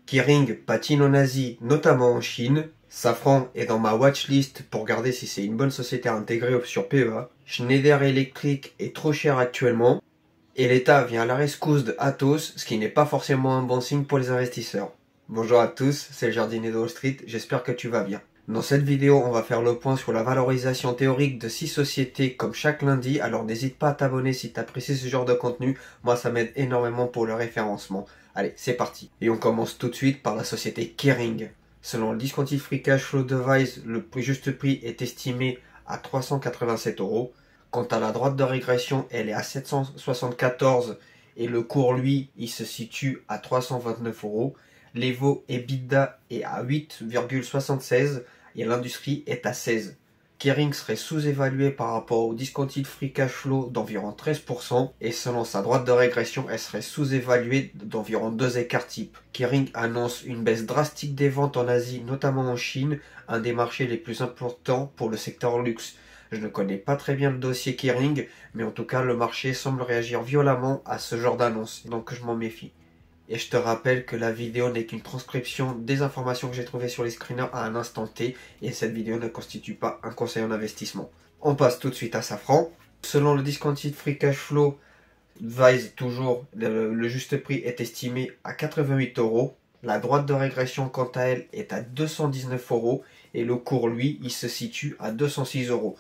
Kering patine en Asie, notamment en Chine. Safran est dans ma watchlist pour regarder si c'est une bonne société à intégrer sur PEA. Schneider Electric est trop cher actuellement. Et l'État vient à la rescousse de Atos, ce qui n'est pas forcément un bon signe pour les investisseurs. Bonjour à tous, c'est le jardinier de Wall Street, j'espère que tu vas bien. Dans cette vidéo, on va faire le point sur la valorisation théorique de 6 sociétés comme chaque lundi, alors n'hésite pas à t'abonner si tu apprécies ce genre de contenu, moi ça m'aide énormément pour le référencement. Allez, c'est parti. Et on commence tout de suite par la société Kering. Selon le Discounted Free Cash Flow Device, le juste prix est estimé à 387 €. Quant à la droite de régression, elle est à 774 et le cours, lui, il se situe à 329 €. L'Evo EBITDA est à 8,76 et l'industrie est à 16. Kering serait sous-évalué par rapport au Discounted Free Cash Flow d'environ 13% et selon sa droite de régression, elle serait sous-évaluée d'environ 2 écarts types. Kering annonce une baisse drastique des ventes en Asie, notamment en Chine, un des marchés les plus importants pour le secteur luxe. Je ne connais pas très bien le dossier Kering, mais en tout cas le marché semble réagir violemment à ce genre d'annonce, donc je m'en méfie. Et je te rappelle que la vidéo n'est qu'une transcription des informations que j'ai trouvées sur les screeners à un instant T, et cette vidéo ne constitue pas un conseil en investissement. On passe tout de suite à Safran. Selon le Discounted Free Cash Flow Advice, toujours, le juste prix est estimé à 88 €. La droite de régression, quant à elle, est à 219 € et le cours, lui, il se situe à 206 €.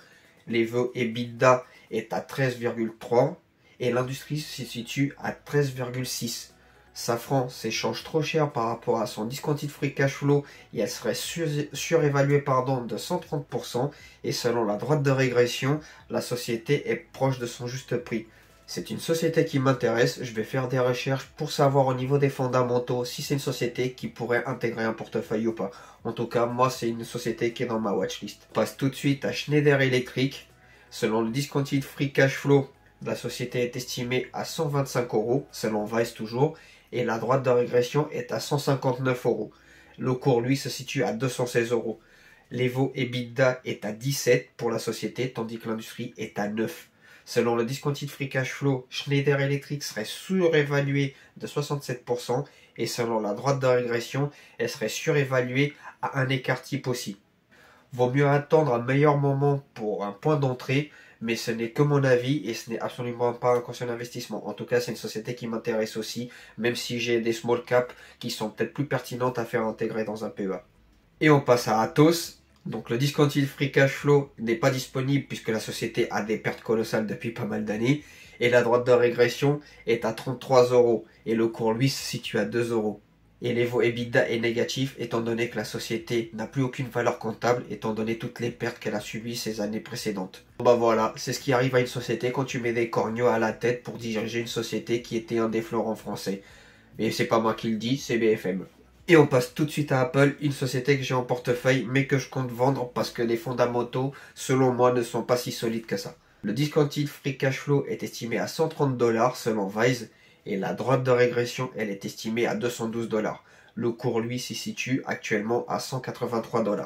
L'Evo EBITDA est à 13,3 et l'industrie se situe à 13,6. Safran s'échange trop cher par rapport à son Discounted Free Cash Flow et elle serait surévaluée de 130% et selon la droite de régression, la société est proche de son juste prix. C'est une société qui m'intéresse, je vais faire des recherches pour savoir au niveau des fondamentaux si c'est une société qui pourrait intégrer un portefeuille ou pas. En tout cas, moi c'est une société qui est dans ma watchlist. On passe tout de suite à Schneider Electric. Selon le Discounted Free Cash Flow, la société est estimée à 125 €, selon Vice toujours, et la droite de régression est à 159 €. Le cours, lui, se situe à 216 €. L'Evo EBITDA est à 17 pour la société, tandis que l'industrie est à 9. Selon le Discounted Free Cash Flow, Schneider Electric serait surévaluée de 67% et selon la droite de régression, elle serait surévaluée à un écart type aussi. Vaut mieux attendre un meilleur moment pour un point d'entrée, mais ce n'est que mon avis et ce n'est absolument pas un conseil d'investissement. En tout cas, c'est une société qui m'intéresse aussi, même si j'ai des small caps qui sont peut-être plus pertinentes à faire intégrer dans un PEA. Et on passe à Atos. Donc le Discounted Free Cash Flow n'est pas disponible puisque la société a des pertes colossales depuis pas mal d'années. Et la droite de régression est à 33 € et le cours, lui, se situe à 2 €. Et l'Evo EBITDA est négatif étant donné que la société n'a plus aucune valeur comptable étant donné toutes les pertes qu'elle a subies ces années précédentes. Bah voilà, c'est ce qui arrive à une société quand tu mets des corneaux à la tête pour diriger une société qui était un des fleurons français. Mais c'est pas moi qui le dis, c'est BFM. Et on passe tout de suite à Apple, une société que j'ai en portefeuille mais que je compte vendre parce que les fondamentaux, selon moi, ne sont pas si solides que ça. Le Discounted Free Cash Flow est estimé à 130 $ selon Vice. Et la droite de régression, elle est estimée à 212 $. Le cours, lui, s'y situe actuellement à 183 $.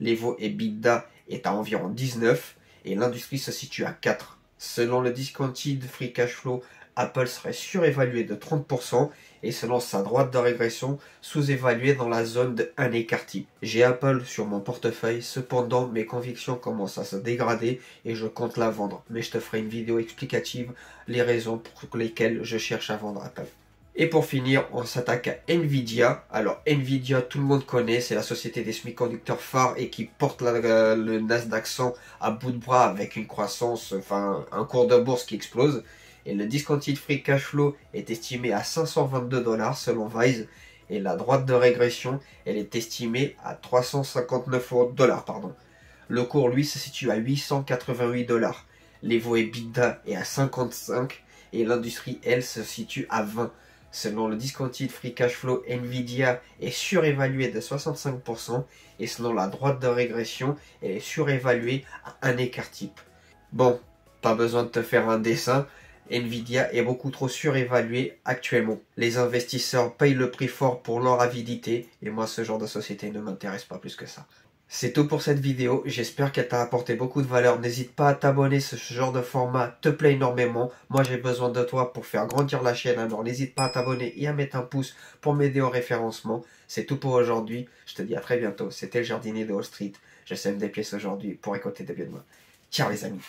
L'Evo EBITDA est à environ 19 et l'industrie se situe à 4. Selon le Discounted Free Cash Flow, Apple serait surévalué de 30% et selon sa droite de régression, sous-évalué dans la zone de 1 écart type. J'ai Apple sur mon portefeuille, cependant mes convictions commencent à se dégrader et je compte la vendre. Mais je te ferai une vidéo explicative les raisons pour lesquelles je cherche à vendre Apple. Et pour finir, on s'attaque à Nvidia. Alors Nvidia, tout le monde connaît, c'est la société des semi-conducteurs phares et qui porte le Nasdaq 100 à bout de bras avec une croissance, un cours de bourse qui explose. Et le Discounted Free Cash Flow est estimé à 522 $ selon Vice. Et la droite de régression, elle est estimée à 359 $. Le cours, lui, se situe à 888 $. L'Evo EBITDA est à 55 et l'industrie, elle, se situe à 20. Selon le Discounted Free Cash Flow, Nvidia est surévaluée de 65% et selon la droite de régression, elle est surévaluée à un écart type. Bon, pas besoin de te faire un dessin. Nvidia est beaucoup trop surévalué actuellement. Les investisseurs payent le prix fort pour leur avidité et moi ce genre de société ne m'intéresse pas plus que ça. C'est tout pour cette vidéo, j'espère qu'elle t'a apporté beaucoup de valeur. N'hésite pas à t'abonner, ce genre de format te plaît énormément. Moi j'ai besoin de toi pour faire grandir la chaîne, alors n'hésite pas à t'abonner et à mettre un pouce pour m'aider au référencement. C'est tout pour aujourd'hui, je te dis à très bientôt. C'était le jardinier de Wall Street. Je sème des pièces aujourd'hui pour récolter des biens de moi. Ciao les amis.